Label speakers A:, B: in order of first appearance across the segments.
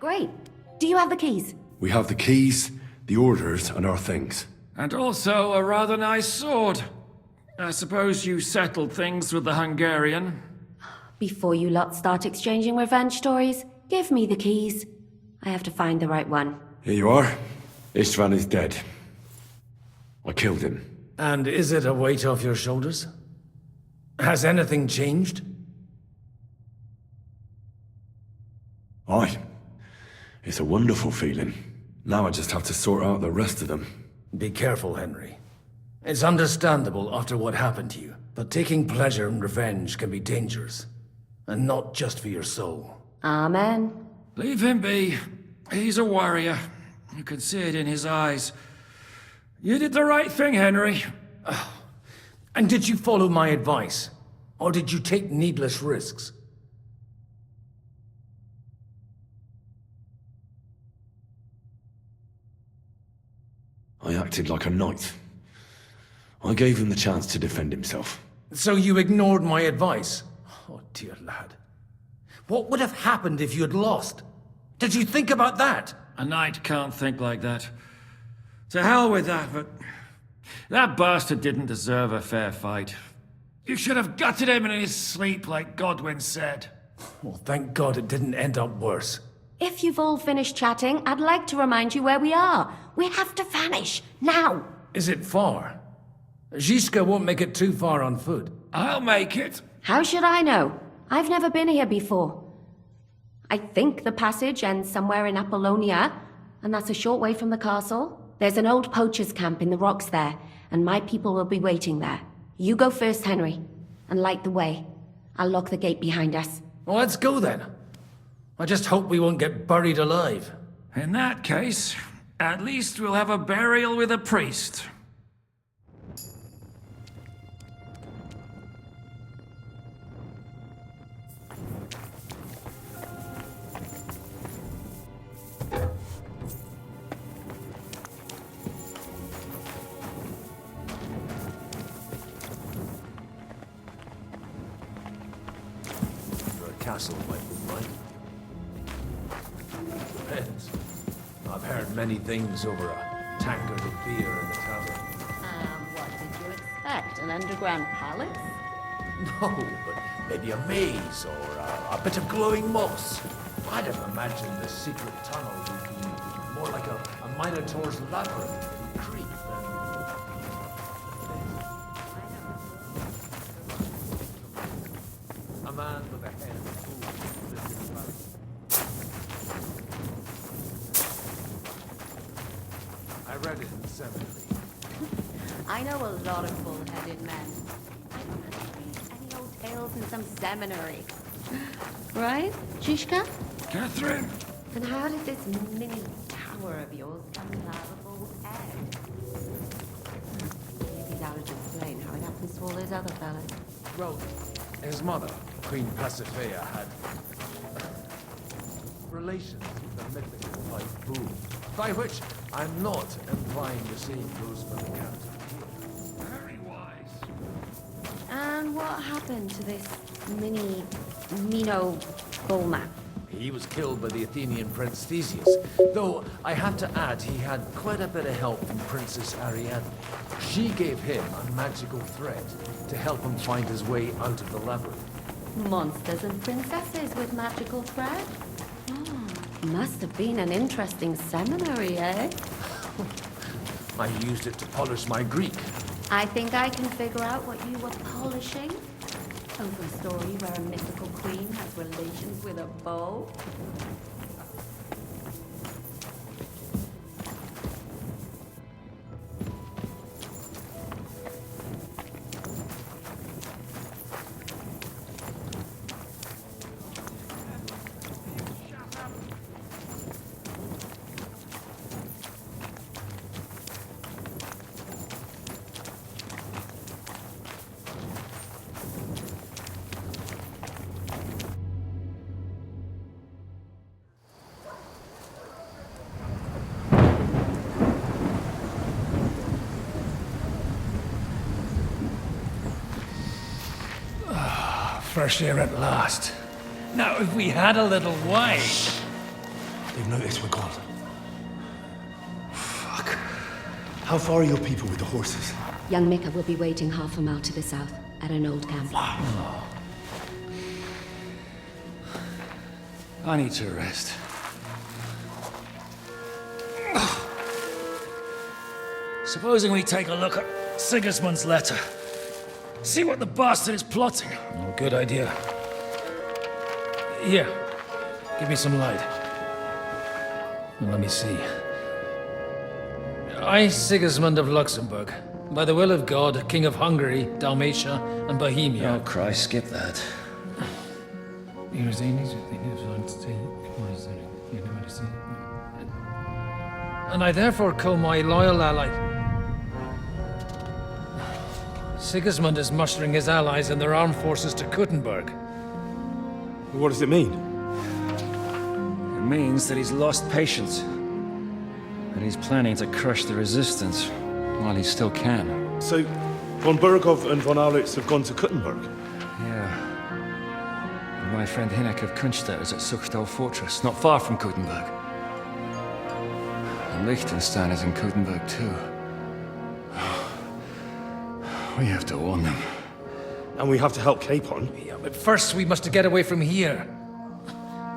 A: Great. Do you have the keys?
B: We have the keys, the orders, and our things.
C: And also a rather nice sword. I suppose you settled things with the Hungarian?
A: Before you lot start exchanging revenge stories, give me the keys. I have to find the right one.
B: Here you are. Istvan is dead. I killed him.
D: And is it a weight off your shoulders? Has anything changed?
B: Aye. It's a wonderful feeling. Now I just have to sort out the rest of them.
D: Be careful, Henry. It's understandable after what happened to you, but taking pleasure in revenge can be dangerous. And not just for your soul.
A: Amen.
C: Leave him be. He's a warrior. You can see it in his eyes. You did the right thing, Henry.
D: And did you follow my advice? Or did you take needless risks?
B: I acted like a knight. I gave him the chance to defend himself.
D: So you ignored my advice? Oh, dear lad. What would have happened if you had lost? Did you think about that?
C: A knight can't think like that. To hell with that, but... that bastard didn't deserve a fair fight. You should have gutted him in his sleep, like Godwin said.
D: Well, thank God it didn't end up worse.
A: If you've all finished chatting, I'd like to remind you where we are. We have to vanish, now!
D: Is it far? Zizka won't make it too far on foot.
C: I'll make it.
A: How should I know? I've never been here before. I think the passage ends somewhere in Apollonia, and that's a short way from the castle. There's an old poacher's camp in the rocks there, and my people will be waiting there. You go first, Henry, and light the way. I'll lock the gate behind us.
D: Well, let's go then. I just hope we won't get buried alive.
C: In that case, at least we'll have a burial with a priest.
D: Castle might be mine. Depends. I've heard many things over a tankard of beer in the tavern.
A: What did you expect? An underground palace?
D: No, but maybe a maze or a bit of glowing moss. I'd have imagined the secret tunnel would be more like a Minotaur's labyrinth in Crete than... A man with a head full of living blood. I read it in the seminary.
A: I know a lot of bull-headed men. I don't have to read any old tales in some seminary. Right, Shishka?
C: Catherine!
A: And how did this mini tower of yours come to have a bull head? Maybe that'll explain how it happens to all those other fellas.
D: Well, his mother, Queen Pasiphae, had relations with the mythical white bull, by which I'm not implying the same goes for the cat.
C: Very wise.
A: And what happened to this Mino bullman?
D: He was killed by the Athenian Prince Theseus, though I have to add he had quite a bit of help from Princess Ariadne. She gave him a magical thread to help him find his way out of the labyrinth.
A: Monsters and princesses with magical thread? Must have been an interesting seminary, eh?
D: I used it to polish my Greek.
A: I think I can figure out what you were polishing. Over a story where a mythical queen has relations with a bow.
D: Fresh air at last. Now, if we had a little wine...
B: They've noticed we're gone. Fuck. How far are your people with the horses?
A: Young Mika will be waiting half a mile to the south, at an old camp.
C: I need to rest. Supposing we take a look at Sigismund's letter. See what the bastard is plotting. Oh, good idea. Here, give me some light. Let me see. I, Sigismund of Luxembourg, by the will of God, King of Hungary, Dalmatia, and Bohemia.
E: Oh, Christ, skip that.
C: And I therefore call my loyal ally. Sigismund is mustering his allies and their armed forces to Kuttenberg.
B: What does it mean?
E: It means that he's lost patience. And he's planning to crush the resistance while he still can.
B: So, von Burgov and von Aulitz have gone to Kuttenberg?
E: Yeah. And my friend Hinek of Kunstedt is at Suchtal Fortress, not far from Kuttenberg. And Liechtenstein is in Kuttenberg too. We have to warn them.
B: And we have to help Capon?
C: Yeah, but first we must get away from here.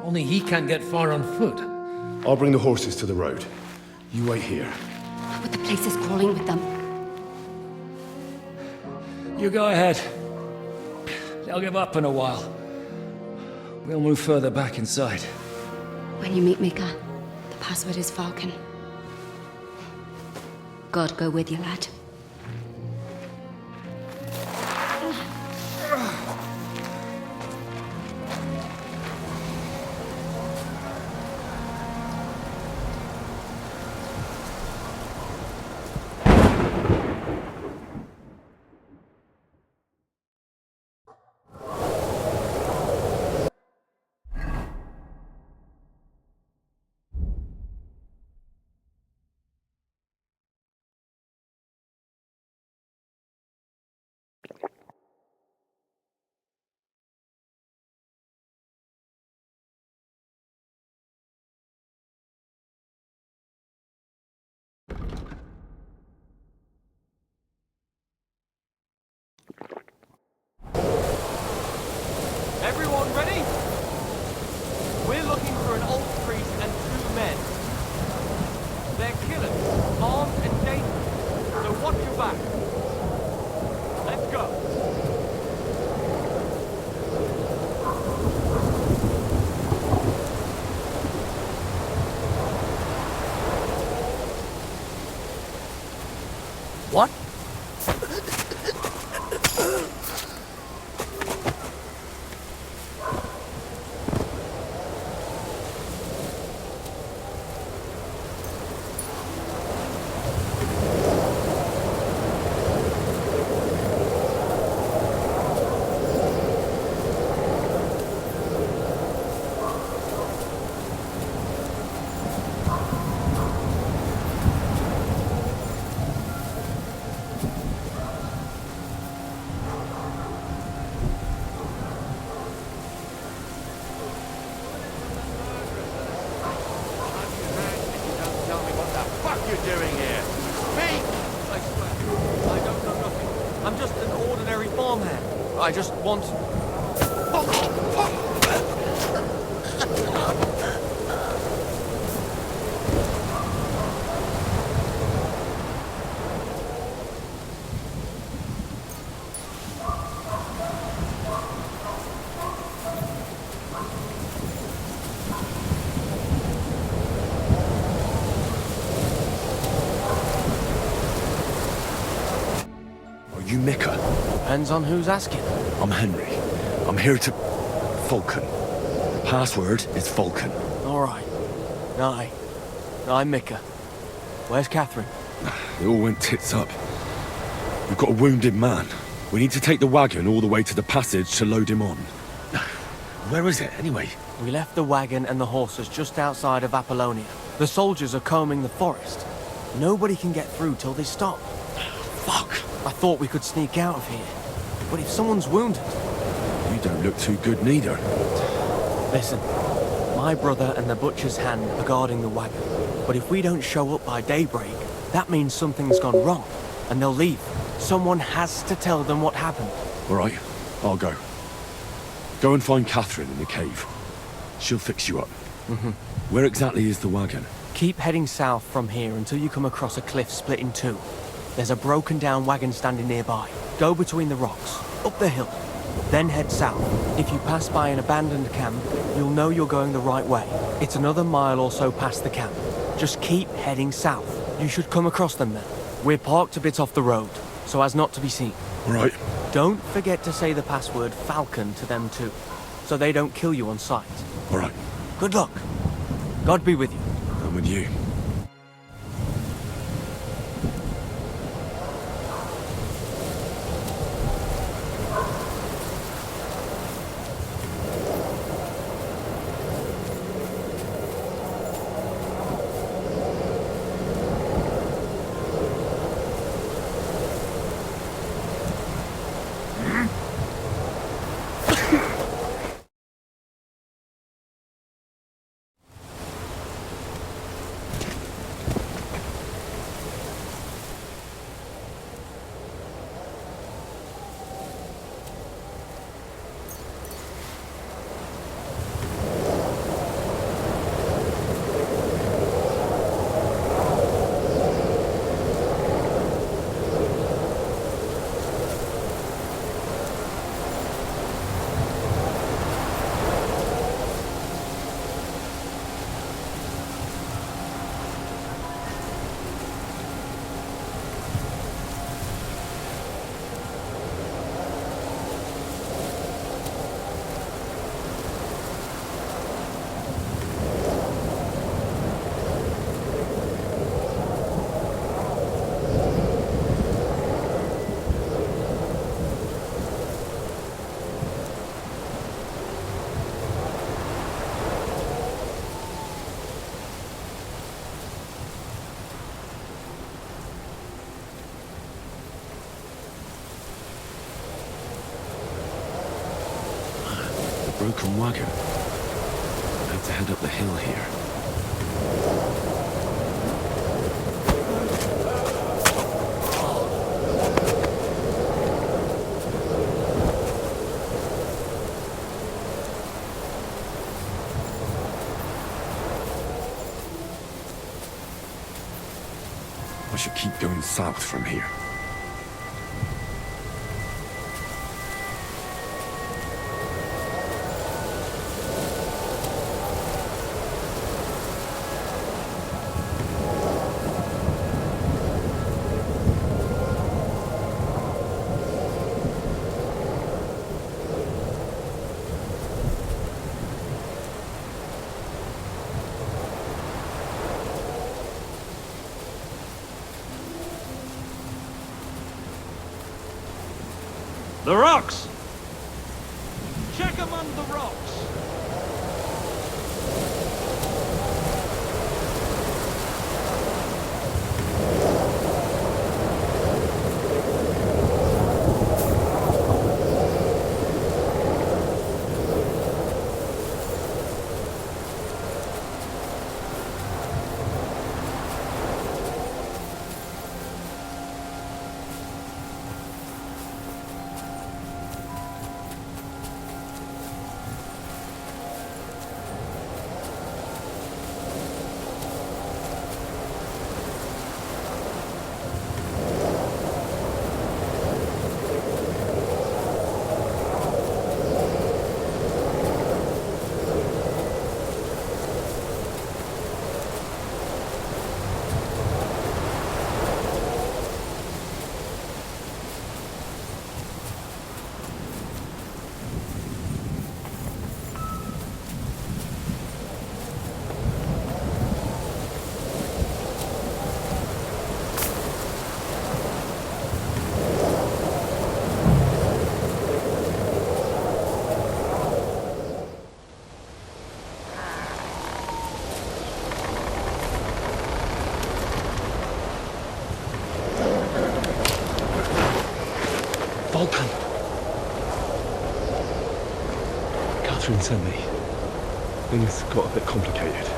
C: Only he can't get far on foot.
B: I'll bring the horses to the road. You wait here.
A: But the place is crawling with them.
E: You go ahead. They'll give up in a while. We'll move further back inside.
A: When you meet Mika, the password is Falcon. God go with you, lad.
F: Everyone ready? We're looking for an old priest and 2 men. They're killers, armed and dangerous, so watch your back. Let's go.
D: What?
F: You're doing here? Speak! I swear, I don't know nothing. I'm just an ordinary farmhand. I just want...
B: You Mika?
F: Depends on who's asking.
B: I'm Henry. I'm here to... Falcon. Password is Falcon.
F: All right. No, I'm Mika. Where's Catherine?
B: It all went tits up. We've got a wounded man. We need to take the wagon all the way to the passage to load him on. Where is it, anyway?
F: We left the wagon and the horses just outside of Apollonia. The soldiers are combing the forest. Nobody can get through till they stop.
B: Fuck!
F: I thought we could sneak out of here. But if someone's wounded...
B: You don't look too good neither.
F: Listen, my
G: My brother and the butcher's hand are guarding the wagon. But if we don't show up by daybreak, that means something's gone wrong, and they'll leave. Someone has to tell them what happened.
B: All right, I'll go. Go and find Catherine in the cave. She'll fix you up. Where exactly is the wagon?
G: Keep heading south from here until you come across a cliff split in two. There's a broken down wagon standing nearby. Go between the rocks, up the hill, then head south. If you pass by an abandoned camp, you'll know you're going the right way. It's another mile or so past the camp. Just keep heading south. You should come across them then. We're parked a bit off the road, so as not to be seen.
B: All right.
G: Don't forget to say the password Falcon to them too, so they don't kill you on sight.
B: All right.
G: Good luck. God be with you.
B: I'm with you. Broken wagon. I have to head up the hill here. I should keep going south from here.
F: The rocks! Check them on the rocks!
B: Catherine sent me. Things got a bit complicated.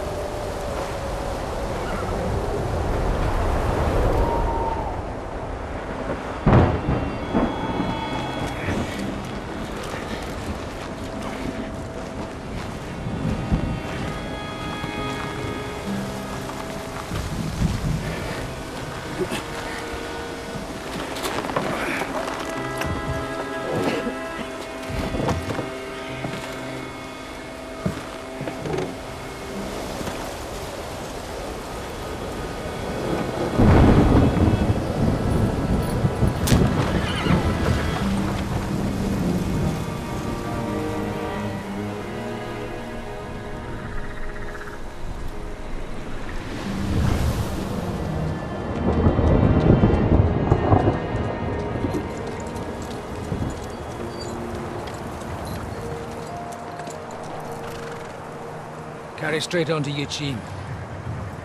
H: Carry straight on to Yuchin.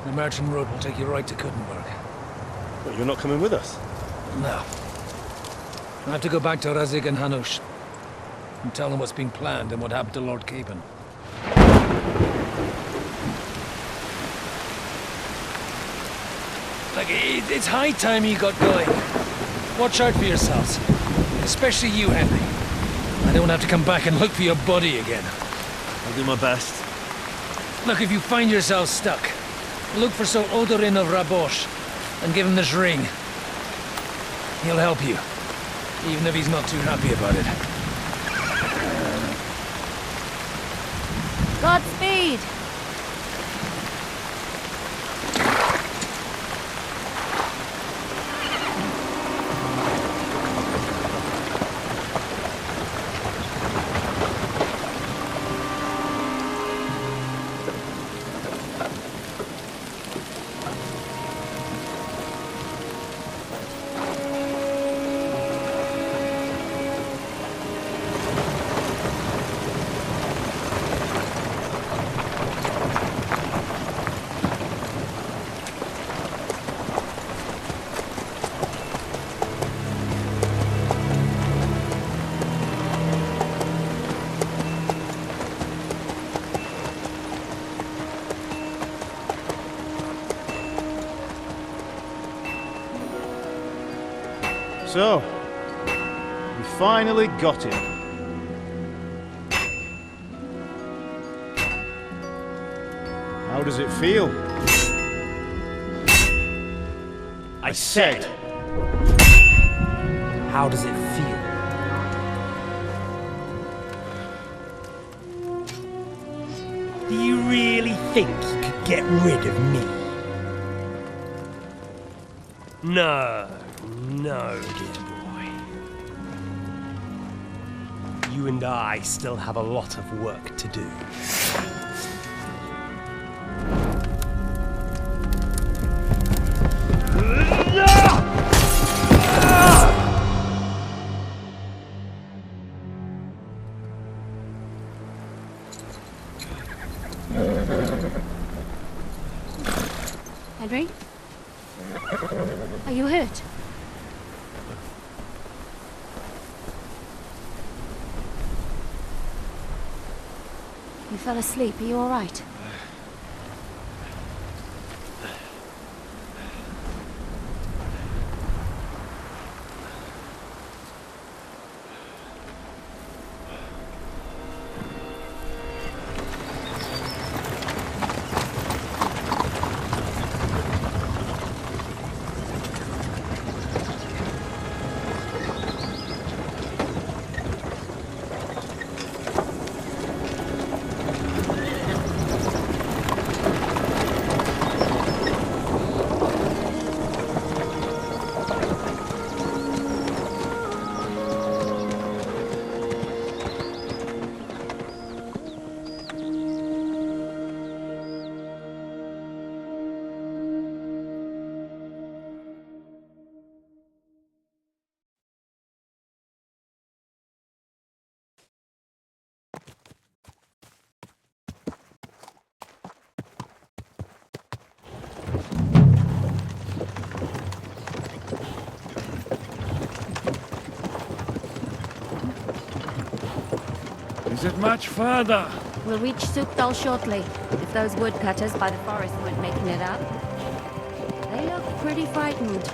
H: The merchant road will take you right to Kuttenberg.
B: But you're not coming with us?
H: No. I have to go back to Razik and Hanush and tell them what's been planned and what happened to Lord Capen. Look, it's high time you got going. Watch out for yourselves. Especially you, Henry. I don't have to come back and look for your body again.
B: I'll do my best.
H: Look, if you find yourself stuck, look for Sir Odorin of Rabosh and give him this ring. He'll help you, even if he's not too happy about it.
A: Godspeed!
I: So, we finally got him. How does it feel? I said,
G: How does it feel?
J: Do you really think you could get rid of me? No, no, dear boy. You and I still have a lot of work to do.
A: Henry? Are you hurt? You fell asleep. Are you all right?
C: Is it much further?
A: We'll reach Sukdal shortly, if those woodcutters by the forest weren't making it up. They look pretty frightened.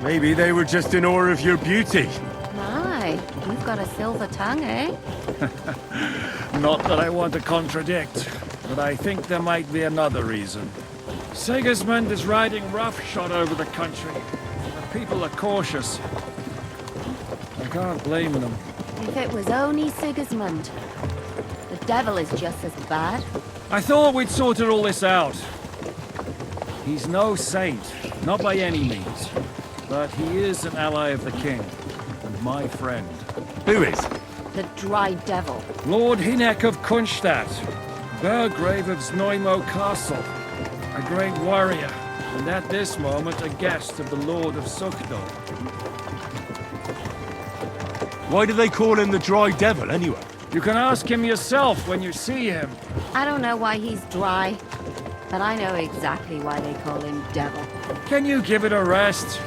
B: Maybe they were just in awe of your beauty.
A: My, you've got a silver tongue, eh?
C: Not that I want to contradict, but I think there might be another reason. Sigismund is riding roughshod over the country. The people are cautious. I can't blame them.
A: If it was only Sigismund. The devil is just as bad.
C: I thought we'd sorted all this out. He's no saint, not by any means. But he is an ally of the king, and my friend.
B: Who is?
A: The dry devil.
C: Lord Hynek of Kunstadt, Burgrave of Znojmo Castle, a great warrior, and at this moment a guest of the Lord of Sukdal.
B: Why do they call him the Dry Devil, anyway?
C: You can ask him yourself when you see him.
A: I don't know why he's dry, but I know exactly why they call him devil.
C: Can you give it a rest?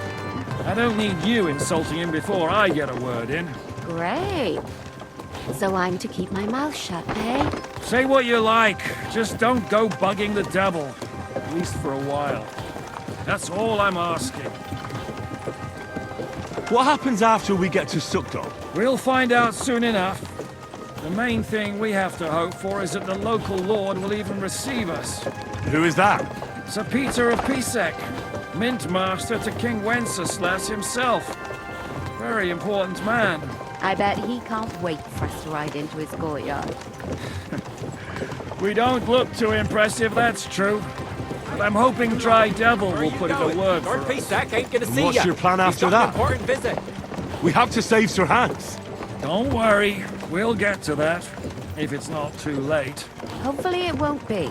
C: I don't need you insulting him before I get a word in.
A: Great. So I'm to keep my mouth shut, eh?
C: Say what you like, just don't go bugging the devil. At least for a while. That's all I'm asking.
B: What happens after we get to Sukdal?
C: We'll find out soon enough. The main thing we have to hope for is that the local lord will even receive us.
B: Who is that?
C: Sir Peter of Pisek, Mint Master to King Wenceslas himself. Very important man.
A: I bet he can't wait for us to ride into his courtyard.
C: We don't look too impressive, that's true. But I'm hoping Dry Devil will put in a word for
F: Lord
C: us.
F: Pisac ain't gonna see
B: What's
F: ya.
B: your plan after
F: He's got
B: that?
F: an important visit.
B: We have to save Sir Hans.
C: Don't worry, we'll get to that. If it's not too late.
A: Hopefully it won't be.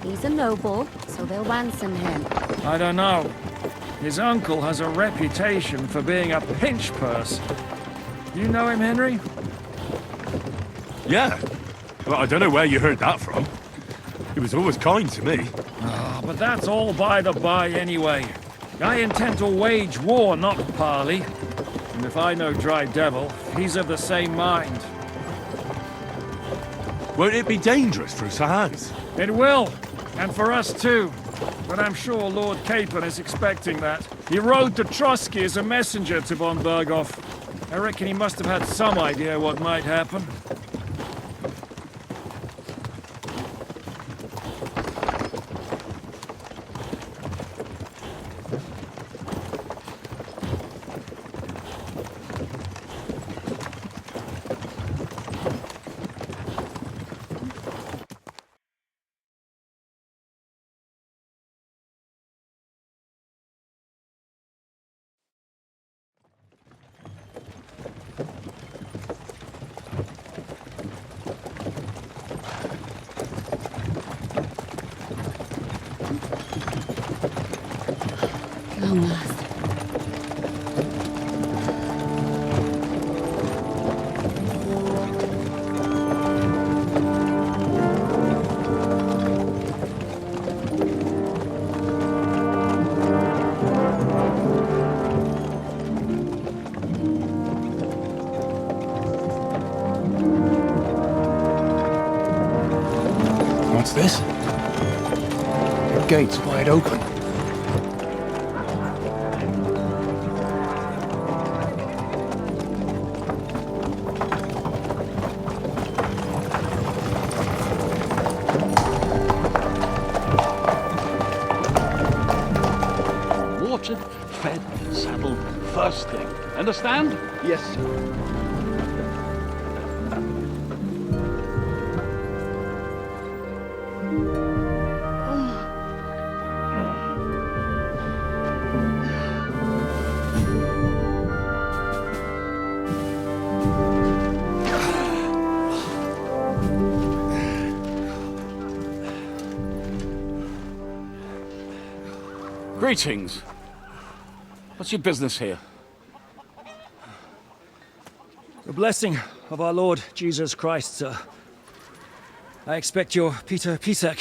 A: He's a noble, so they'll ransom him.
C: I don't know. His uncle has a reputation for being a pinch purse. You know him, Henry?
B: Yeah. Well, I don't know where you heard that from. He was always kind to me.
C: But that's all by the by anyway. I intend to wage war, not parley. And if I know Dry Devil, he's of the same mind.
B: Won't it be dangerous for Sir Hans?
C: It will, and for us too. But I'm sure Lord Capon is expecting that. He rode to Trotsky as a messenger to von Berghoff. I reckon he must have had some idea what might happen.
A: Long last.
B: What's this? The gate's wide open.
K: Watered, fed, saddled, first thing. Understand?
I: Yes, sir.
K: Greetings. What's your business here?
C: The blessing of our Lord Jesus Christ, sir. I expect you're Peter Pisek.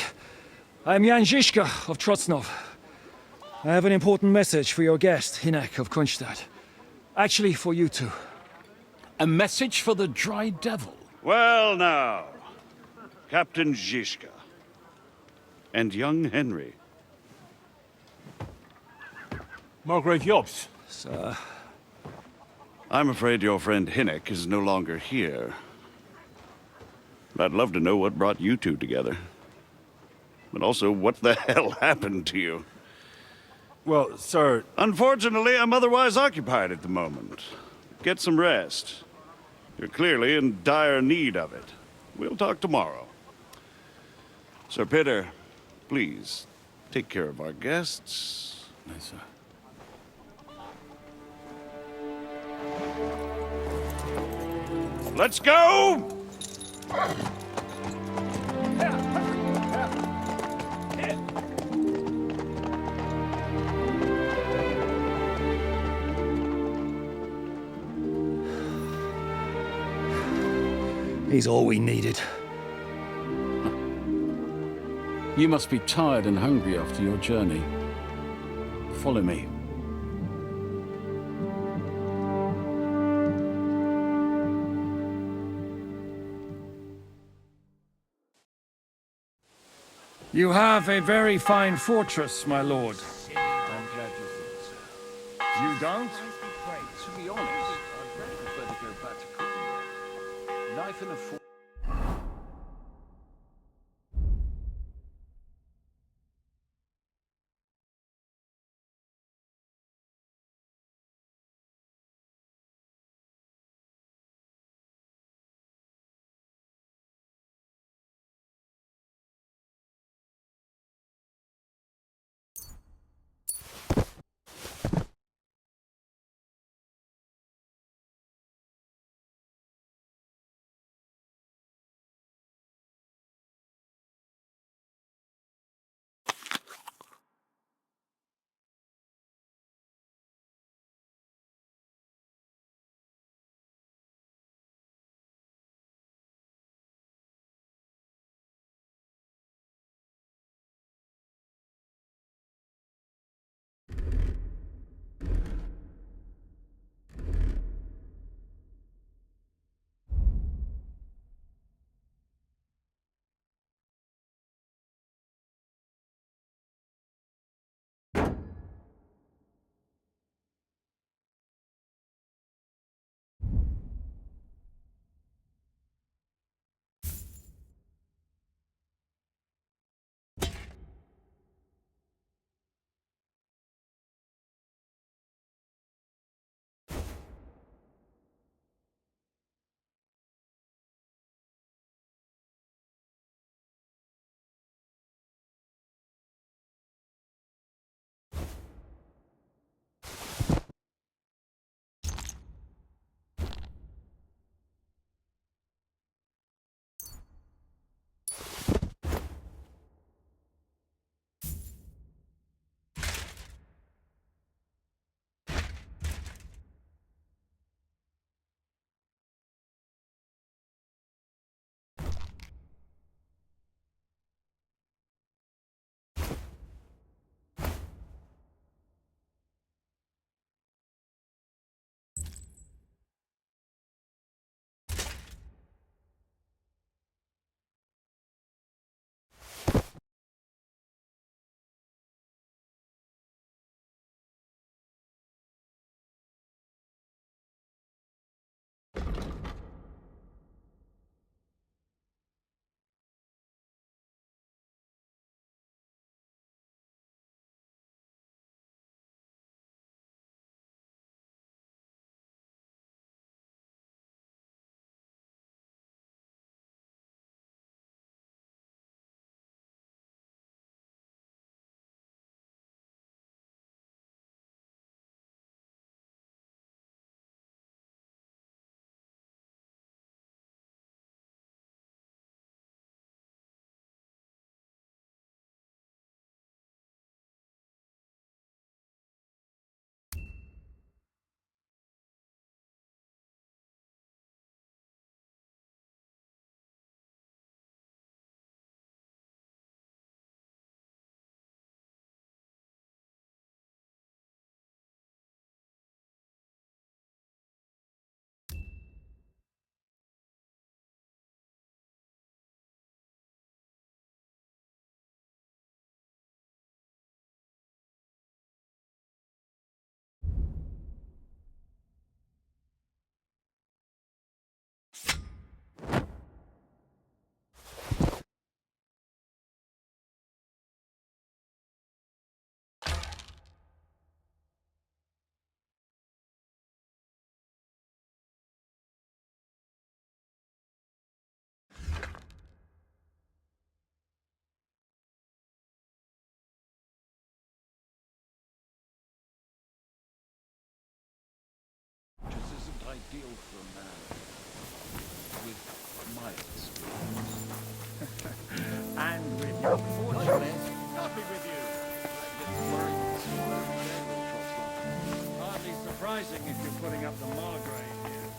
C: I am Jan Žižka of Trocnov. I have an important message for your guest, Hynek of Kunstadt. Actually, for you two.
K: A message for the Dry Devil?
I: Well, now.
L: Captain Zizka. And young Henry.
K: Margrave Jobs.
C: Sir.
L: I'm afraid your friend Hinnock is no longer here. I'd love to know what brought you two together. But also, what the hell happened to you?
I: Well, sir...
L: Unfortunately, I'm otherwise occupied at the moment. Get some rest. You're clearly in dire need of it. We'll talk tomorrow. Sir Peter, please, take care of our guests.
K: Yes, sir.
L: Let's go!
C: He's all we needed.
K: You must be tired and hungry after your journey. Follow me.
C: You have a very fine fortress, my lord.
K: I'm glad you think so.
C: You don't?
K: To be honest, I'd prefer to go back to cooking. Knife and a fork. feel for a man with my experience.
J: And with your fortune.
K: Happy with you. I get worried this morning.
C: Hardly surprising if you're putting up the Margrave here.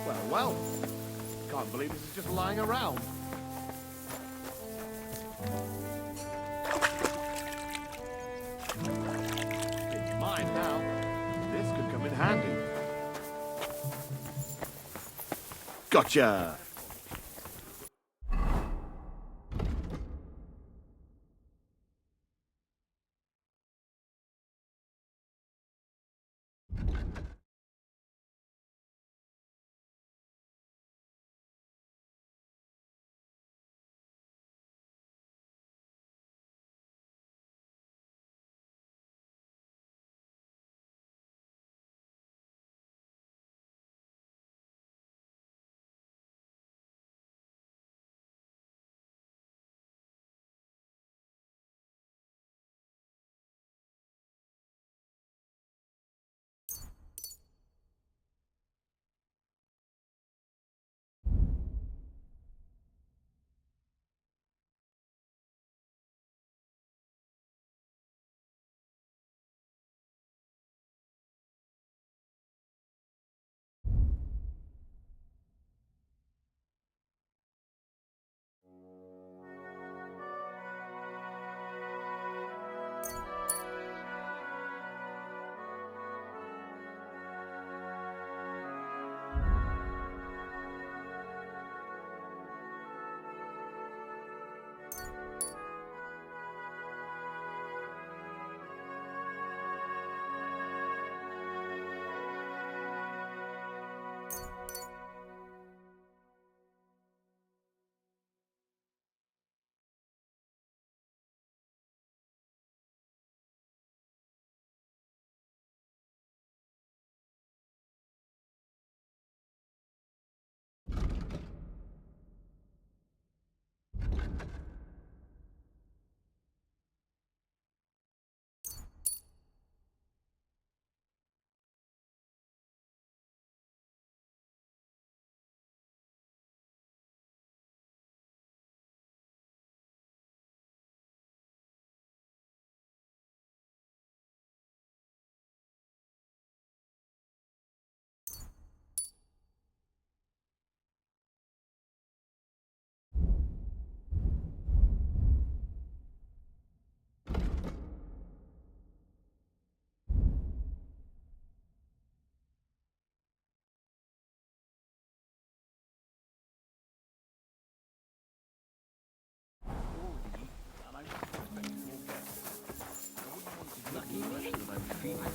D: Well, well. Can't believe this is just lying around. It's mine now. This could come in handy.
L: Gotcha!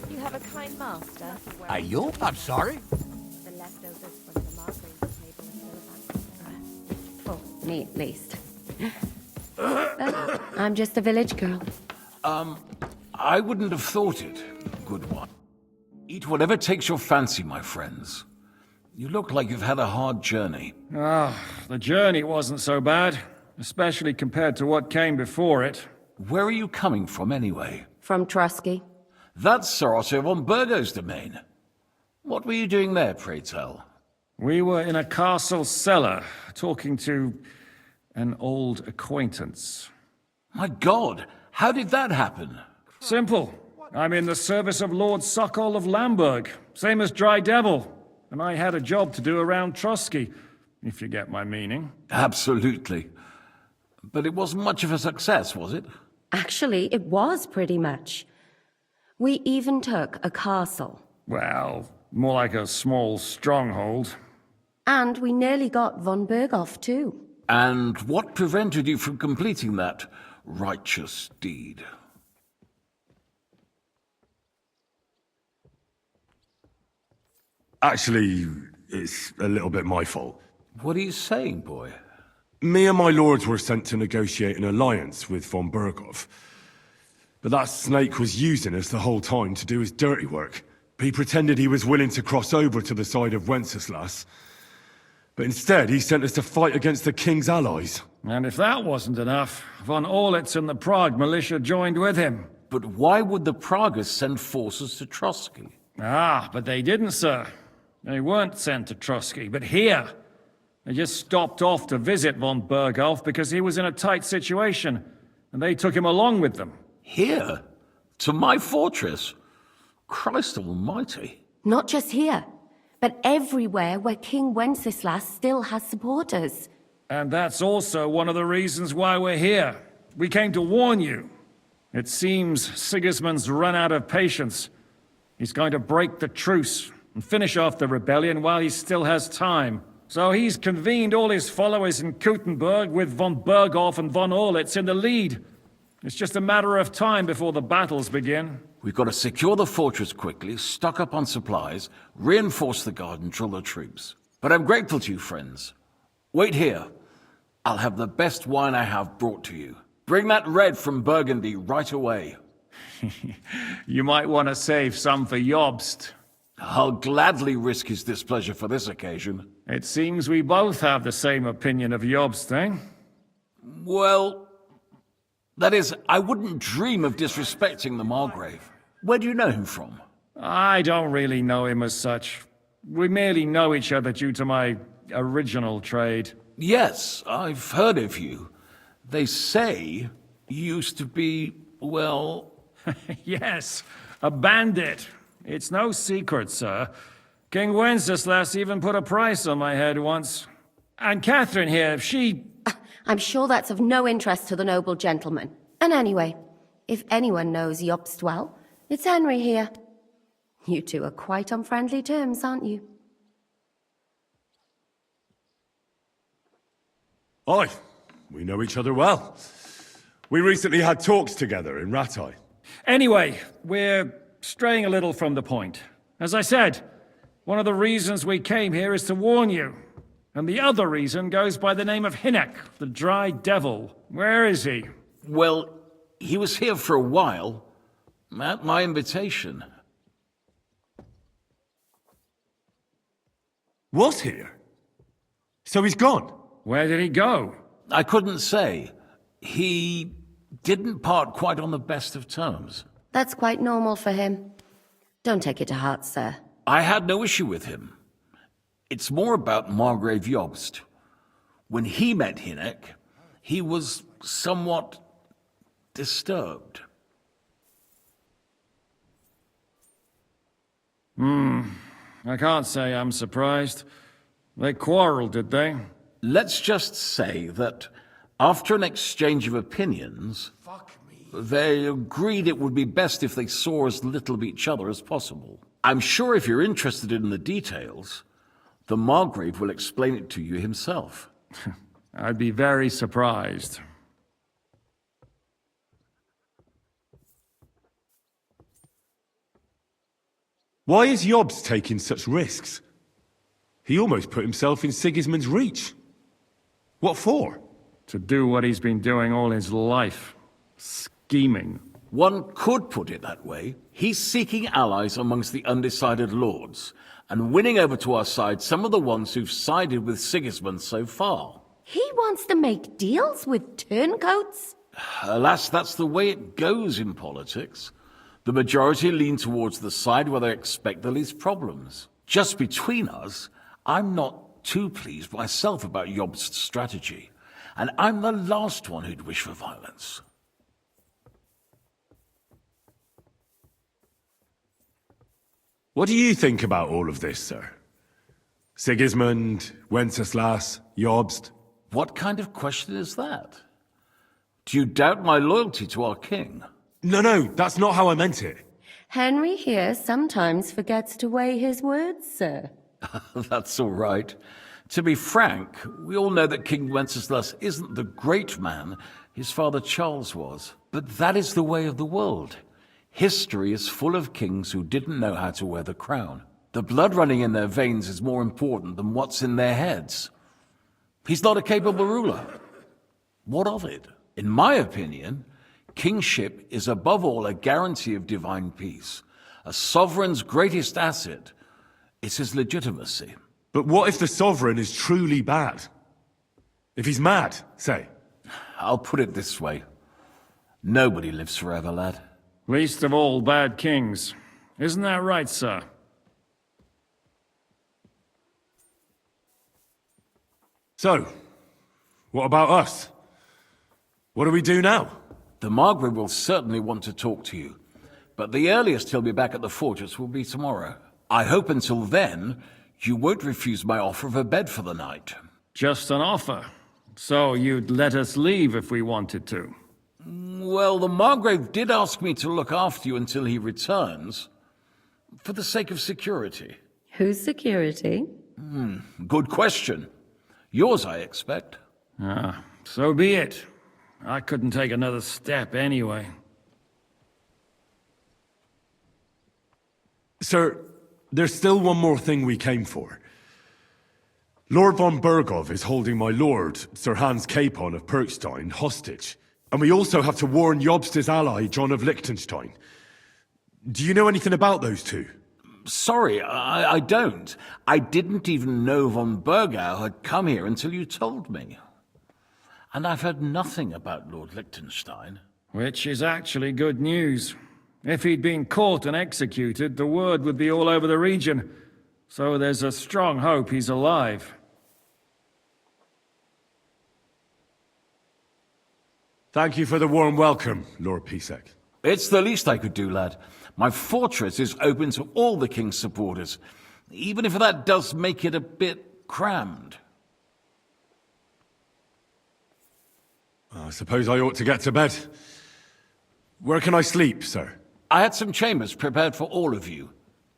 A: You have a kind master.
D: Are you? I'm sorry?
A: The leftovers from the Margrave's table are still about. For me, at least. I'm just a village girl.
K: I wouldn't have thought it, good one. Eat whatever takes your fancy, my friends. You look like you've had a hard journey.
C: The journey wasn't so bad, especially compared to what came before it.
K: Where are you coming from, anyway?
A: From Trusky.
K: That's Sir Otto von Burgo's domain. What were you doing there, pray tell?
C: We were in a castle cellar, talking to an old acquaintance.
K: My God, how did that happen?
C: Simple. I'm in the service of Lord Sokol of Lamberg, same as Dry Devil, and I had a job to do around Trusky, if you get my meaning.
K: Absolutely. But it wasn't much of a success, was it?
A: Actually, it was pretty much. We even took a castle.
C: Well, more like a small stronghold.
A: And we nearly got von Berghoff, too.
K: And what prevented you from completing that righteous deed?
B: Actually, it's a little bit my fault.
K: What are you saying, boy?
B: Me and my lords were sent to negotiate an alliance with von Berghoff. But that snake was using us the whole time to do his dirty work. He pretended he was willing to cross over to the side of Wenceslas. But instead, he sent us to fight against the king's allies.
C: And if that wasn't enough, von Orlitz and the Prague militia joined with him.
K: But why would the Praguers send forces to Trotsky?
E: Ah, but they didn't, sir. They weren't sent to Trotsky, but here. They just stopped off to visit von Berghoff because he was in a tight situation, and they took him along with them.
K: Here? To my fortress? Christ almighty.
A: Not just here, but everywhere where King Wenceslas still has supporters.
E: And that's also one of the reasons why we're here. We came to warn you. It seems Sigismund's run out of patience. He's going to break the truce and finish off the rebellion while he still has time. So he's convened all his followers in Kuttenberg with von Berghoff and von Orlitz in the lead. It's just a matter of time before the battles begin.
K: We've got to secure the fortress quickly, stock up on supplies, reinforce the guard and drill the troops. But I'm grateful to you, friends. Wait here. I'll have the best wine I have brought to you. Bring that red from Burgundy right away.
E: You might want to save some for Jobst.
K: I'll gladly risk his displeasure for this occasion.
E: It seems we both have the same opinion of Jobst, eh?
K: Well, that is, I wouldn't dream of disrespecting the Margrave. Where do you know him from?
E: I don't really know him as such. We merely know each other due to my original trade.
K: Yes, I've heard of you. They say you used to be, well...
E: Yes, a bandit. It's no secret, sir. King Wenceslas even put a price on my head once. And Catherine here, she...
A: I'm sure that's of no interest to the noble gentleman. And anyway, if anyone knows Jobst well, it's Henry here. You two are quite on friendly terms, aren't you?
B: Aye, we know each other well. We recently had talks together in Rattay.
E: Anyway, we're straying a little from the point. As I said, one of the reasons we came here is to warn you. And the other reason goes by the name of Hynek, the Dry Devil. Where is he?
K: Well, he was here for a while, at my invitation.
B: Was here? So he's gone?
E: Where did he go?
K: I couldn't say. He didn't part quite on the best of terms.
A: That's quite normal for him. Don't take it to heart, sir.
K: I had no issue with him. It's more about Margrave Jobst. When he met Hynek, he was somewhat disturbed.
E: I can't say I'm surprised. They quarreled, did they?
K: Let's just say that after an exchange of opinions, they agreed it would be best if they saw as little of each other as possible. I'm sure if you're interested in the details, the Margrave will explain it to you himself.
E: I'd be very surprised.
B: Why is Jobst taking such risks? He almost put himself in Sigismund's reach. What for?
E: To do what he's been doing all his life. Scheming.
K: One could put it that way. He's seeking allies amongst the undecided lords, and winning over to our side some of the ones who've sided with Sigismund so far.
A: He wants to make deals with turncoats?
K: Alas, that's the way it goes in politics. The majority lean towards the side where they expect the least problems. Just between us, I'm not too pleased myself about Jobst's strategy, and I'm the last one who'd wish for violence.
B: What do you think about all of this, sir? Sigismund, Wenceslas, Jobst?
K: What kind of question is that? Do you doubt my loyalty to our king?
B: No, that's not how I meant it.
A: Henry here sometimes forgets to weigh his words, sir.
K: That's all right. To be frank, we all know that King Wenceslas isn't the great man his father Charles was. But that is the way of the world. History is full of kings who didn't know how to wear the crown. The blood running in their veins is more important than what's in their heads. He's not a capable ruler. What of it? In my opinion, kingship is above all a guarantee of divine peace. A sovereign's greatest asset is his legitimacy.
B: But what if the sovereign is truly bad? If he's mad, say?
K: I'll put it this way. Nobody lives forever, lad.
E: Least of all bad kings. Isn't that right, sir?
B: So, what about us? What do we do now?
K: The Margrave will certainly want to talk to you, but the earliest he'll be back at the fortress will be tomorrow. I hope until then, you won't refuse my offer of a bed for the night.
E: Just an offer. So you'd let us leave if we wanted to?
K: Well, the Margrave did ask me to look after you until he returns, for the sake of security.
A: Whose security?
K: Good question. Yours, I expect.
E: Ah, so be it. I couldn't take another step anyway.
B: Sir, there's still one more thing we came for. Lord von Bergov is holding my lord, Sir Hans Capon of Perkstein, hostage. And we also have to warn Jobst's ally, John of Liechtenstein. Do you know anything about those two?
K: Sorry, I don't. I didn't even know von Bergau had come here until you told me. And I've heard nothing about Lord Liechtenstein.
E: Which is actually good news. If he'd been caught and executed, the word would be all over the region. So there's a strong hope he's alive.
B: Thank you for the warm welcome, Lord Pisek.
K: It's the least I could do, lad. My fortress is open to all the king's supporters, even if that does make it a bit crammed.
B: I suppose I ought to get to bed. Where can I sleep, sir?
K: I had some chambers prepared for all of you.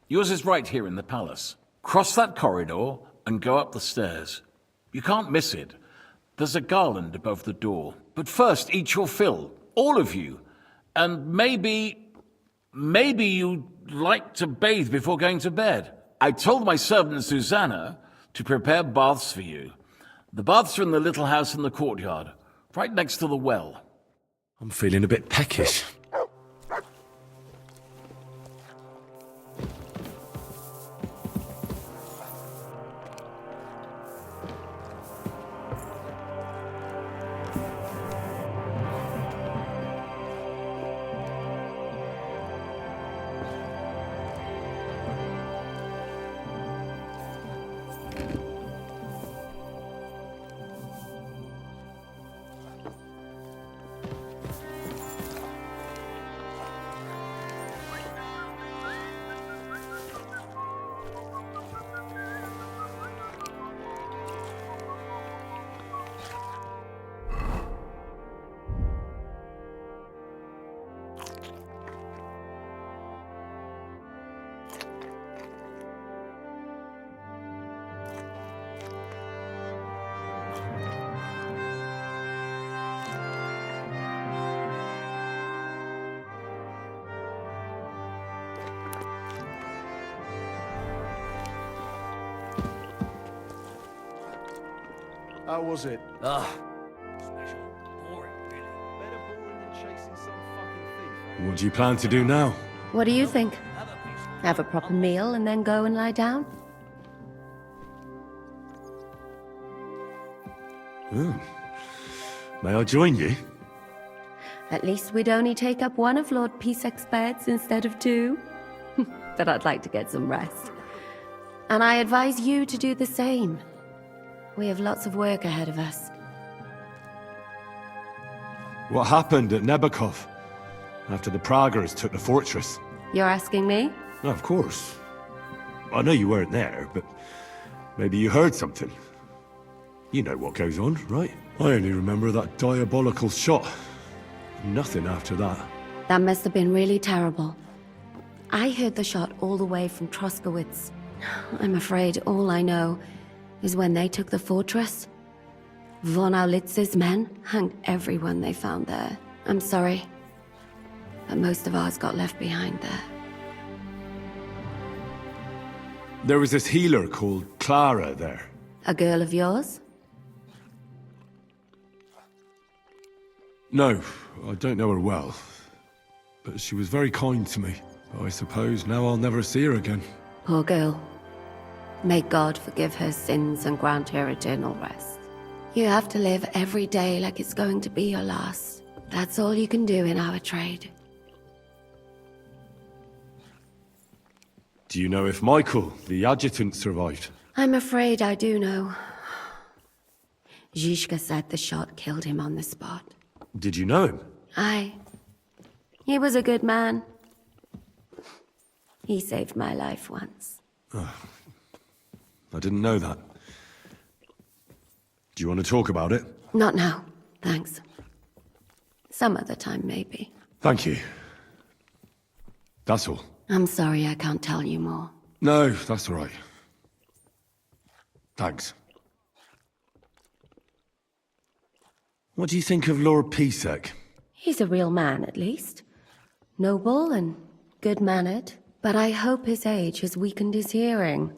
K: Yours is right here in the palace. Cross that corridor and go up the stairs. You can't miss it. There's a garland above the door. But first, eat your fill, all of you. And maybe you'd like to bathe before going to bed. I told my servant Susanna to prepare baths for you. The baths are in the little house in the courtyard, right next to the well.
B: I'm feeling a bit peckish.
L: How was it?
J: Boring, really.
L: Better boring than chasing some fucking thief.
B: What do you plan to do now?
A: What do you think? Have a proper meal and then go and lie down?
B: May I join you?
A: At least we'd only take up one of Lord Pisek's beds instead of two. But I'd like to get some rest. And I advise you to do the same. We have lots of work ahead of us.
B: What happened at Nebakov after the Praguers took the fortress?
A: You're asking me?
B: No, of course. I know you weren't there, but maybe you heard something. You know what goes on, right? I only remember that diabolical shot. Nothing after that.
A: That must have been really terrible. I heard the shot all the way from Troskowitz. I'm afraid all I know is when they took the fortress, von Aulitz's men hanged everyone they found there. I'm sorry, but most of ours got left behind there.
B: There was this healer called Clara there.
A: A girl of yours?
B: No, I don't know her well. But she was very kind to me. I suppose now I'll never see her again.
A: Poor girl. May God forgive her sins and grant her eternal rest. You have to live every day like it's going to be your last. That's all you can do in our trade.
B: Do you know if Michael, the adjutant, survived?
A: I'm afraid I do know. Zhishka said the shot killed him on the spot.
B: Did you know him?
A: Aye. He was a good man. He saved my life once.
B: I didn't know that. Do you want to talk about it?
A: Not now, thanks. Some other time, maybe.
B: Thank you. That's all.
A: I'm sorry I can't tell you more.
B: No, that's all right. Thanks. What do you think of Lord Pisek?
A: He's a real man, at least. Noble and good-mannered. But I hope his age has weakened his hearing.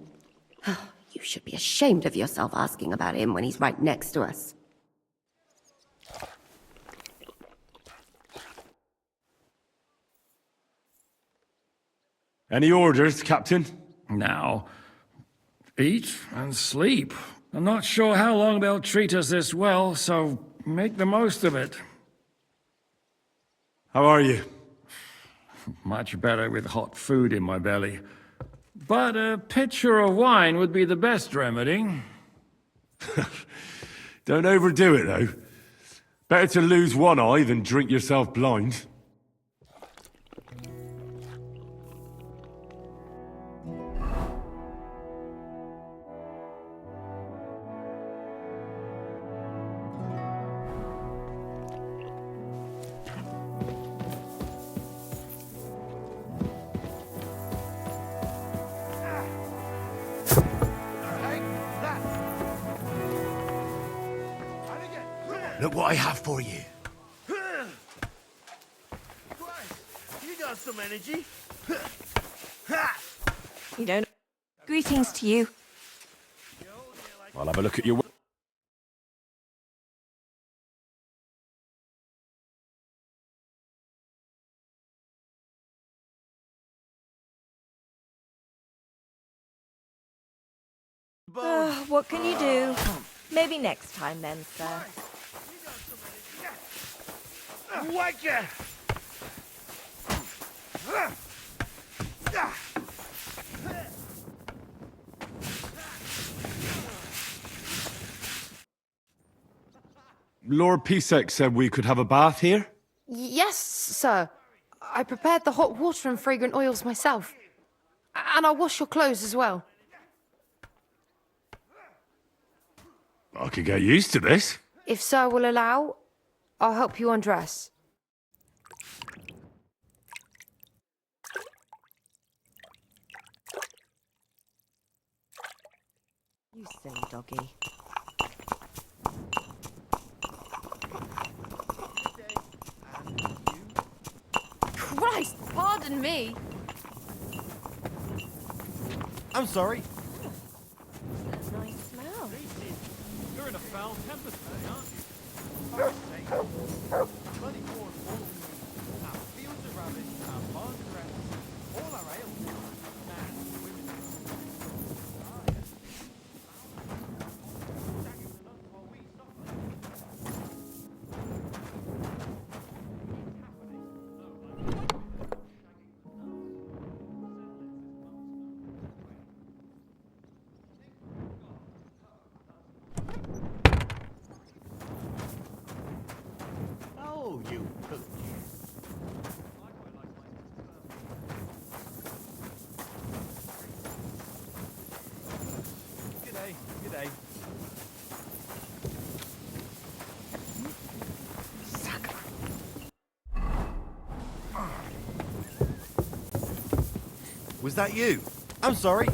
A: You should be ashamed of yourself asking about him when he's right next to us.
B: Any orders, Captain?
E: Now, eat and sleep. I'm not sure how long they'll treat us this well, so make the most of it.
B: How are you?
E: Much better with hot food in my belly. But a pitcher of wine would be the best remedy.
B: Don't overdo it, though. Better to lose one eye than drink yourself blind.
J: Look what I have for you.
M: You got some energy.
N: You don't. Greetings to you.
B: I'll have a look at your...
N: What can you do? Maybe next time then, sir.
M: Whack ya!
B: Lord Pisek said we could have a bath here?
O: Yes, sir. I prepared the hot water and fragrant oils myself. And I'll wash your clothes as well.
B: I could get used to this.
O: If sir will allow, I'll help you undress.
N: You silly doggy.
O: Christ, pardon me.
M: I'm sorry.
N: That's a nice smell.
F: You're in a foul temper today, aren't you? Bloody corn balls. Our fields are ravaged, our barns are wrecked, all our ale. Man, women. While we suffer.
M: Oh, you pooch.
F: G'day, g'day.
M: Was that you? I'm sorry.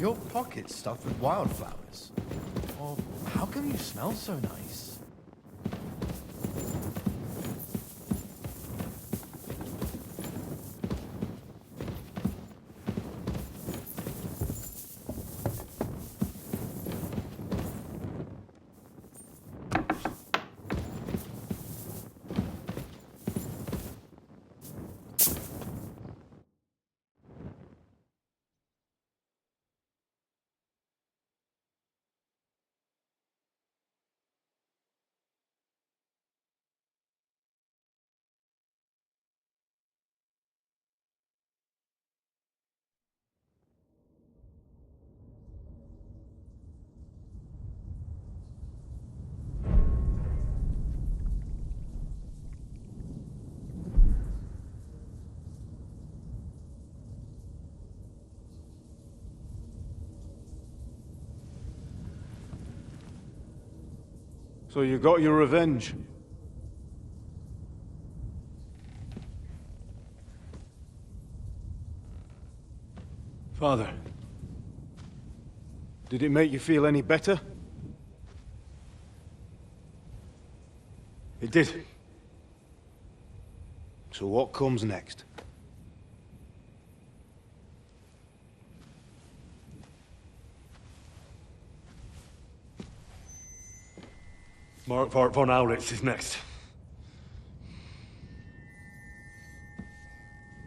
M: your pockets stuffed with wildflowers? Or how come you smell so nice?
I: So you got your revenge? Father, did it make you feel any better? It did. So what comes next? Mark von Aulitz is next.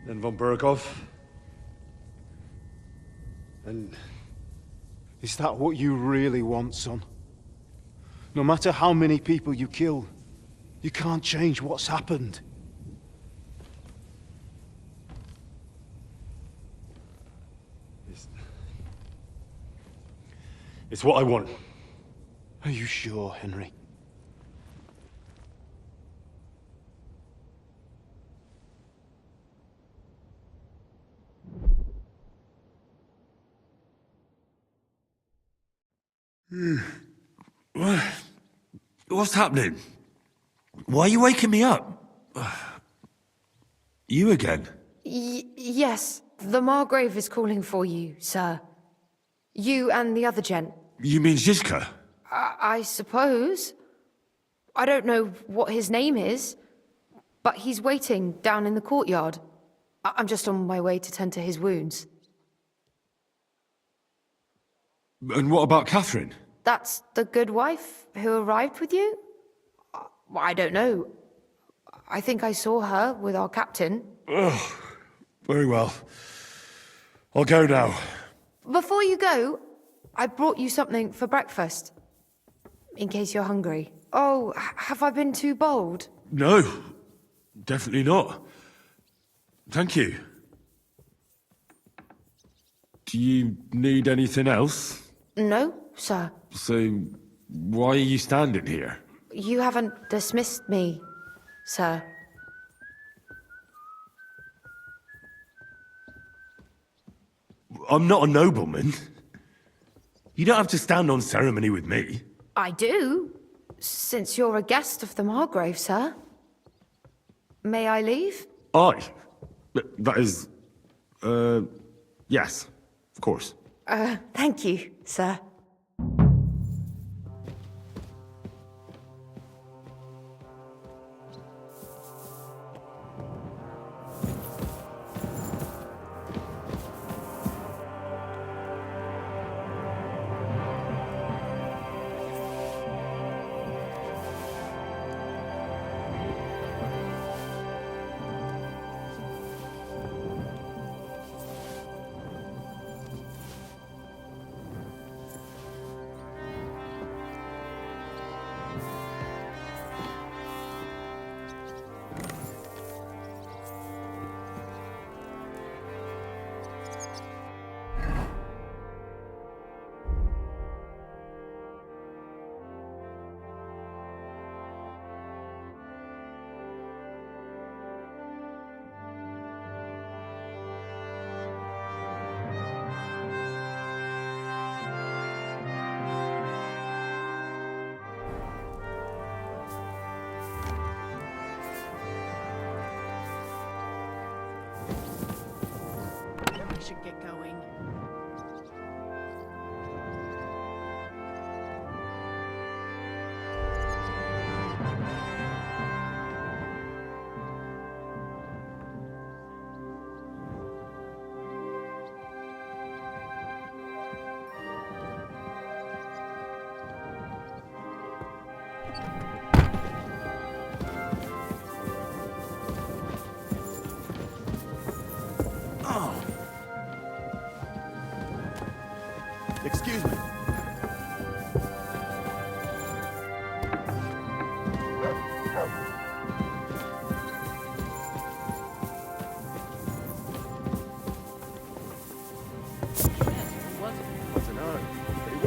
I: Then von Berghoff. And is that what you really want, son? No matter how many people you kill, you can't change what's happened. It's what I want. Are you sure, Henry?
B: What's happening? Why are you waking me up? You again?
O: Yes, the Margrave is calling for you, sir. You and the other gent.
B: You mean Zizka?
O: I suppose. I don't know what his name is, but he's waiting down in the courtyard. I'm just on my way to tend to his wounds.
B: And what about Catherine?
O: That's the good wife who arrived with you? I don't know. I think I saw her with our captain.
B: Ugh. Very well. I'll go now.
O: Before you go, I brought you something for breakfast. In case you're hungry. Oh, have I been too bold?
B: No, definitely not. Thank you. Do you need anything else?
O: No, sir.
B: So, why are you standing here?
O: You haven't dismissed me, sir.
B: I'm not a nobleman. You don't have to stand on ceremony with me.
O: I do, since you're a guest of the Margrave, sir. May I leave?
B: Aye. That is... yes, of course.
O: Thank you, sir.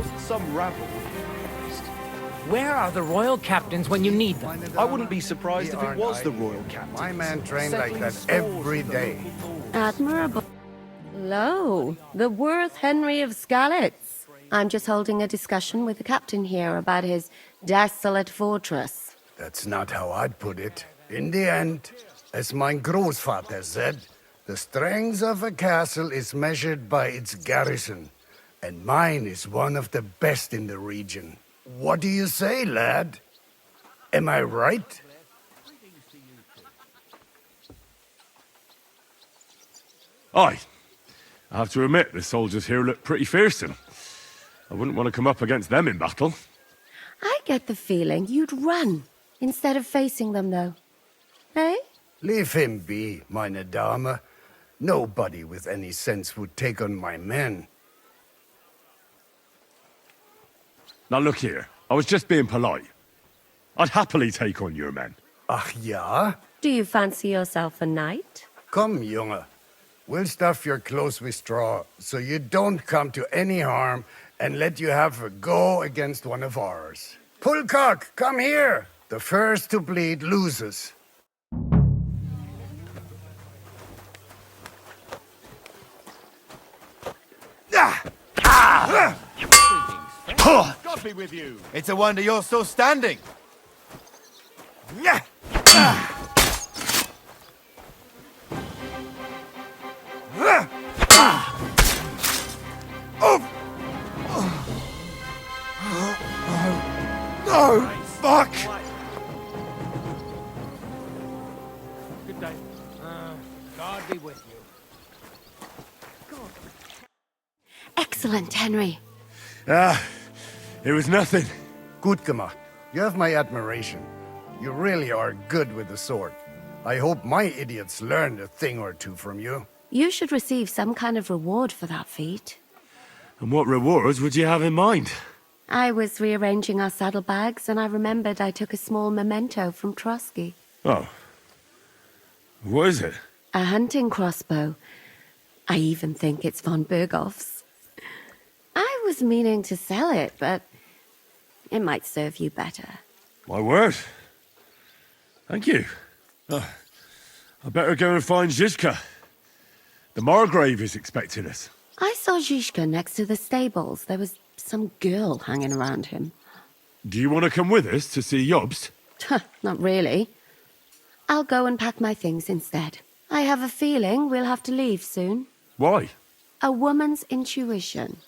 M: wasn't some rabble.
H: Where are the royal captains when you need them?
M: I wouldn't be surprised if it was the royal captain.
P: My man trained like that every day.
A: Admirable. Lo, the worth Henry of Skalitz. I'm just holding a discussion with the captain here about his desolate fortress.
P: That's not how I'd put it. In the end, as my großvater said, the strength of a castle is measured by its garrison, and mine is one of the best in the region. What do you say, lad? Am I right?
B: Aye. I have to admit, the soldiers here look pretty fearsome. I wouldn't want to come up against them in battle.
A: I get the feeling you'd run instead of facing them, though. Eh?
P: Leave him be, meine Dame. Nobody with any sense would take on my men.
B: Now look here, I was just being polite. I'd happily take on your men.
P: Ach ja?
A: Do you fancy yourself a knight?
P: Come, Junge. We'll stuff your clothes with straw, so you don't come to any harm, and let you have a go against one of ours. Pulcock, come here! The first to bleed loses.
M: God be with you. It's a wonder you're still standing.
P: No! Fuck!
H: Good day. God be with you.
A: Excellent, Henry.
B: It was nothing.
P: Gut gemacht. You have my admiration. You really are good with the sword. I hope my idiots learned a thing or two from you.
A: You should receive some kind of reward for that feat.
B: And what rewards would you have in mind?
A: I was rearranging our saddlebags, and I remembered I took a small memento from Trotsky.
B: Oh. What is it?
A: A hunting crossbow. I even think it's von Berghoff's. I was meaning to sell it, but it might serve you better.
B: My word. Thank you. I better go and find Zizka. The Margrave is expecting us.
A: I saw Zizka next to the stables. There was some girl hanging around him.
B: Do you want to come with us to see Jobst?
A: Not really. I'll go and pack my things instead. I have a feeling we'll have to leave soon.
B: Why?
A: A woman's intuition.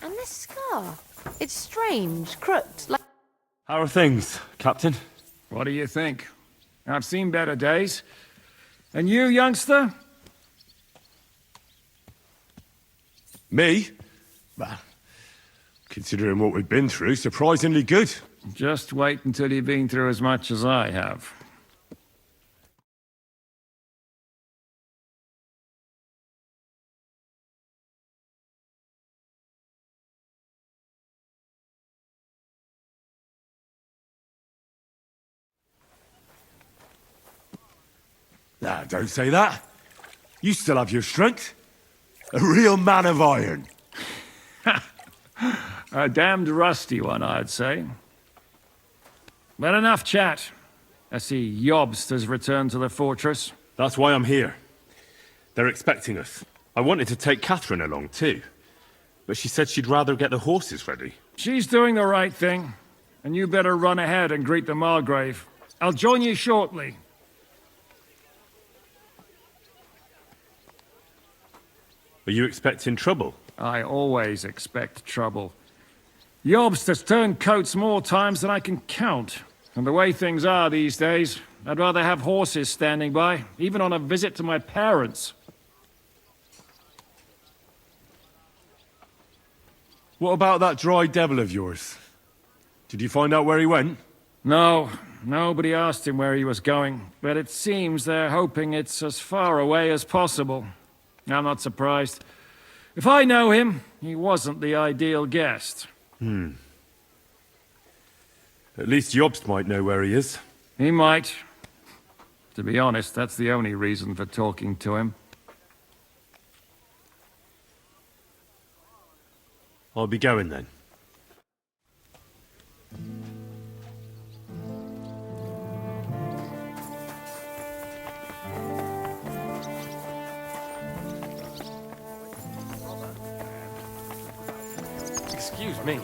O: And this scar. It's strange, crooked, like...
B: How are things, Captain?
E: What do you think? I've seen better days. And you, youngster?
B: Me? Well, considering what we've been through, surprisingly good.
E: Just wait until you've been through as much as I have.
B: Nah, don't say that. You still have your strength. A real man of iron.
E: A damned rusty one, I'd say. But enough chat. I see Jobst has returned to the fortress.
B: That's why I'm here. They're expecting us. I wanted to take Catherine along too, but she said she'd rather get the horses ready.
E: She's doing the right thing, and you better run ahead and greet the Margrave. I'll join you shortly.
B: Are you expecting trouble?
E: I always expect trouble. Jobst has turned coats more times than I can count. And the way things are these days, I'd rather have horses standing by, even on a visit to my parents.
B: What about that dry devil of yours? Did you find out where he went?
E: No, nobody asked him where he was going, but it seems they're hoping it's as far away as possible. I'm not surprised. If I know him, he wasn't the ideal guest.
B: At least Jobst might know where he is.
E: He might. To be honest, that's the only reason for talking to him.
B: I'll be going then.
F: Excuse me.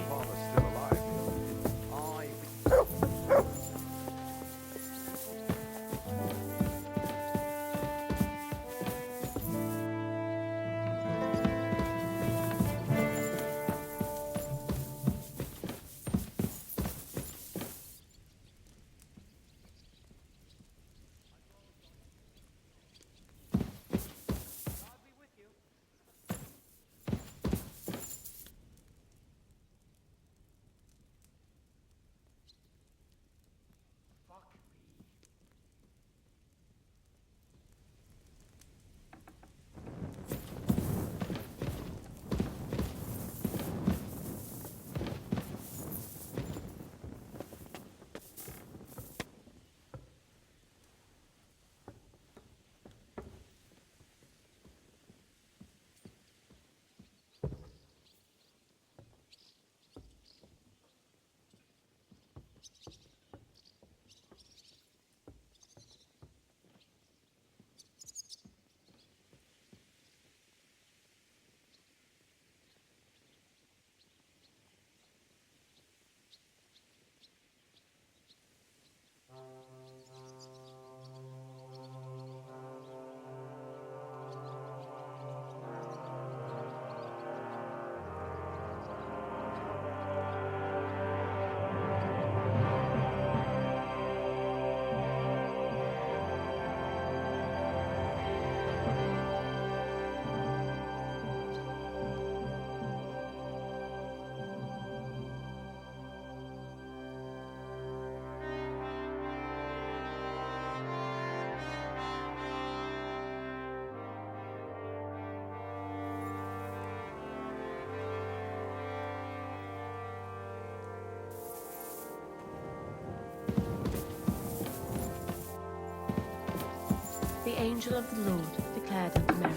Q: The angel of the Lord declared unto Mary,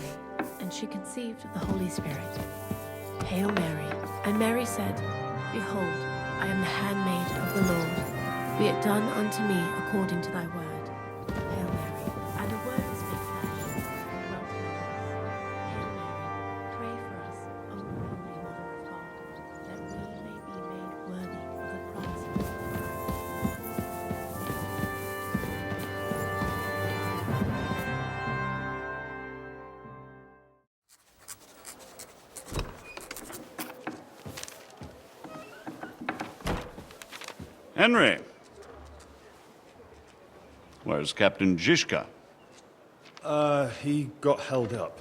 Q: and she conceived of the Holy Spirit. Hail Mary. And Mary said, Behold, I am the handmaid of the Lord. Be it done unto me according to thy word. Hail Mary. And a word was made flesh, and dwelt among us. Hail Mary, pray for us, O holy Mother of God, that we may be made worthy of the promises of Christ.
L: Henry. Where's Captain Zizka?
I: He got held up.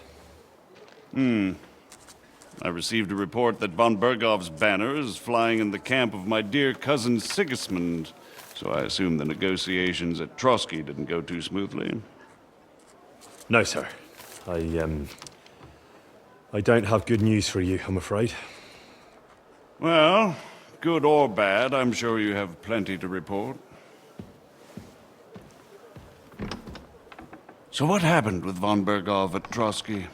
L: I received a report that von Bergov's banner is flying in the camp of my dear cousin Sigismund, so I assume the negotiations at Trotsky didn't go too smoothly.
B: No, sir. I don't have good news for you, I'm afraid.
L: Well, good or bad, I'm sure you have plenty to report. So what happened with von Bergov at Trotsky?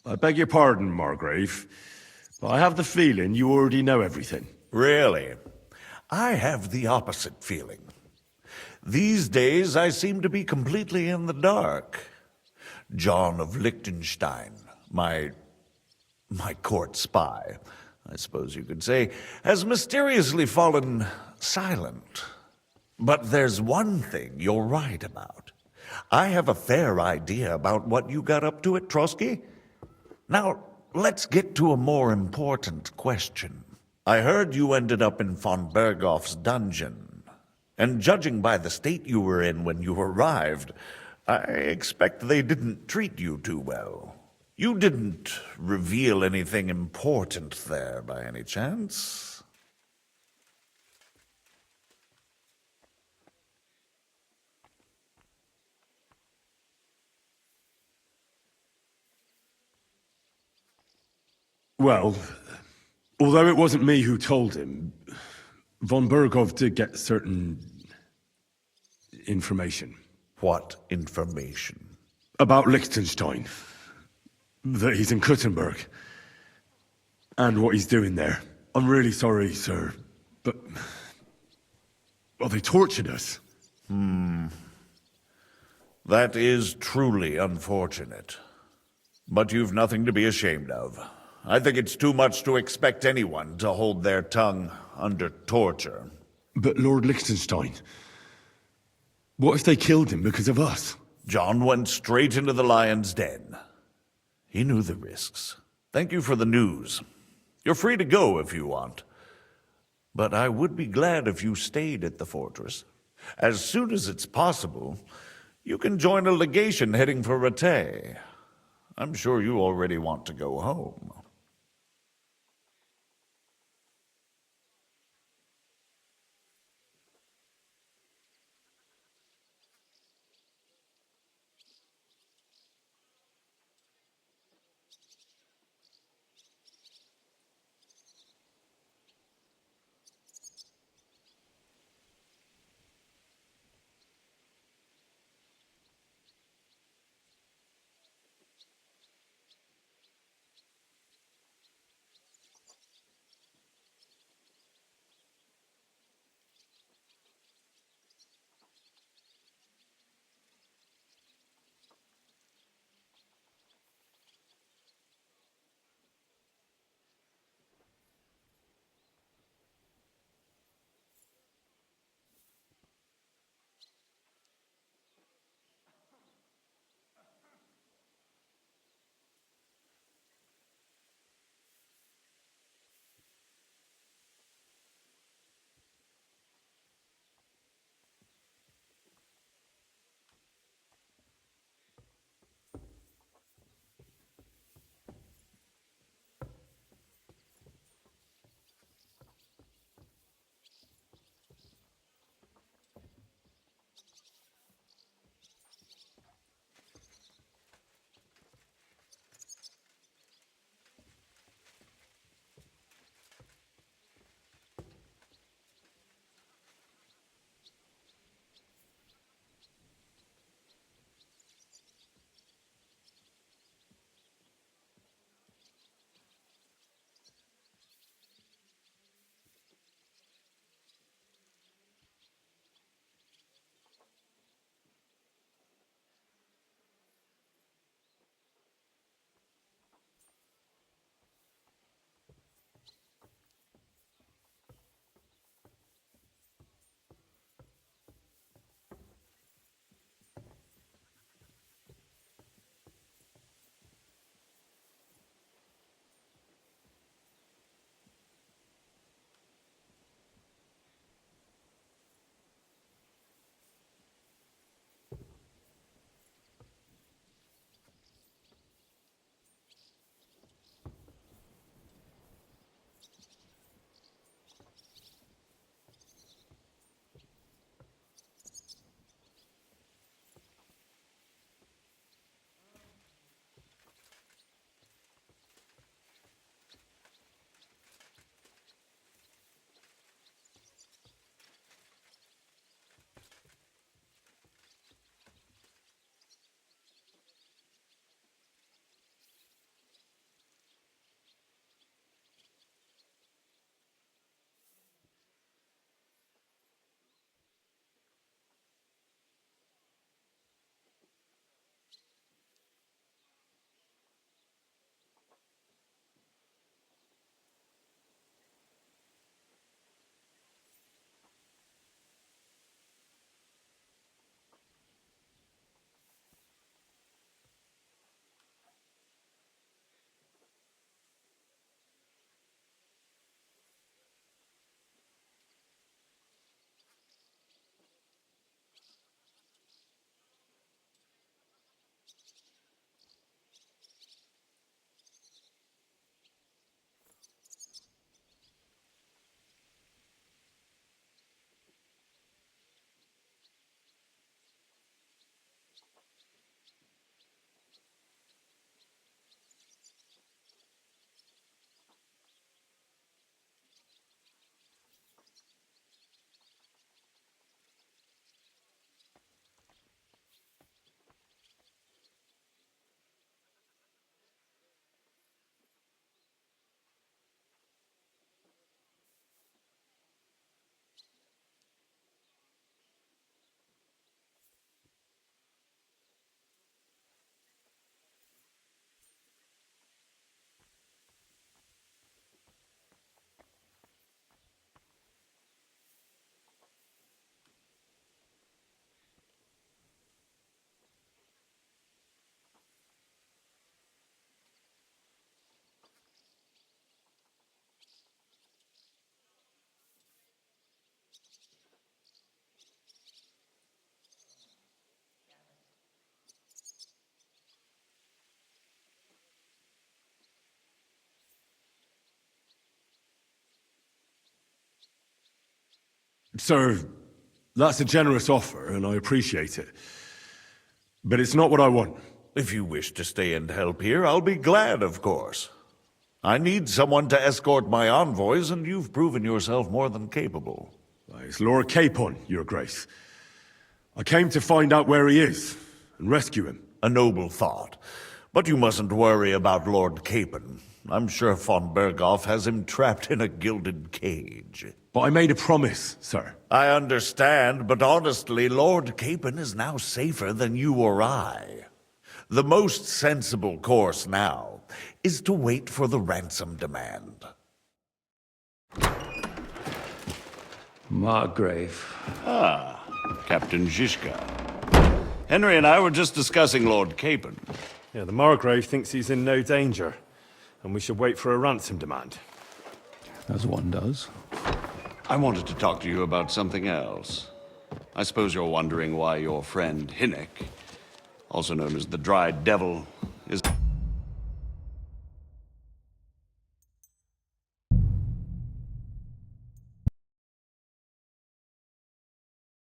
B: I beg your pardon, Margrave, but I have the feeling you already know everything.
R: Really? I have the opposite feeling. These days, I seem to be completely in the dark. John of Liechtenstein, my court spy, I suppose you could say, has mysteriously fallen silent. But there's one thing you're right about. I have a fair idea about what you got up to at Trotsky. Now, let's get to a more important question. I heard you ended up in von Bergoff's dungeon, and judging by the state you were in when you arrived, I expect they didn't treat you too well. You didn't reveal anything important there by any chance?
B: Well, although it wasn't me who told him, von Bergov did get certain information.
R: What information?
B: About Liechtenstein. That he's in Kuttenberg. And what he's doing there. I'm really sorry, sir, but... well, they tortured us.
R: That is truly unfortunate. But you've nothing to be ashamed of. I think it's too much to expect anyone to hold their tongue under torture.
B: But Lord Liechtenstein... what if they killed him because of us?
R: John went straight into the lion's den. He knew the risks. Thank you for the news. You're free to go if you want. But I would be glad if you stayed at the fortress. As soon as it's possible, you can join a legation heading for Rattay. I'm sure you already want to go home.
B: Sir, that's a generous offer, and I appreciate it. But it's not what I want.
R: If you wish to stay and help here, I'll be glad, of course. I need someone to escort my envoys, and you've proven yourself more than capable.
B: It's Lord Capon, Your Grace. I came to find out where he is, and rescue him.
R: A noble thought. But you mustn't worry about Lord Capon. I'm sure von Berghoff has him trapped in a gilded cage.
B: But I made a promise, sir.
R: I understand, but honestly, Lord Capon is now safer than you or I. The most sensible course now is to wait for the ransom demand.
E: Margrave.
L: Ah, Captain Zizka. Henry and I were just discussing Lord Capon.
I: Yeah, the Margrave thinks he's in no danger, and we should wait for a ransom demand.
E: As one does.
L: I wanted to talk to you about something else. I suppose you're wondering why your friend Hinnek, also known as the Dried Devil,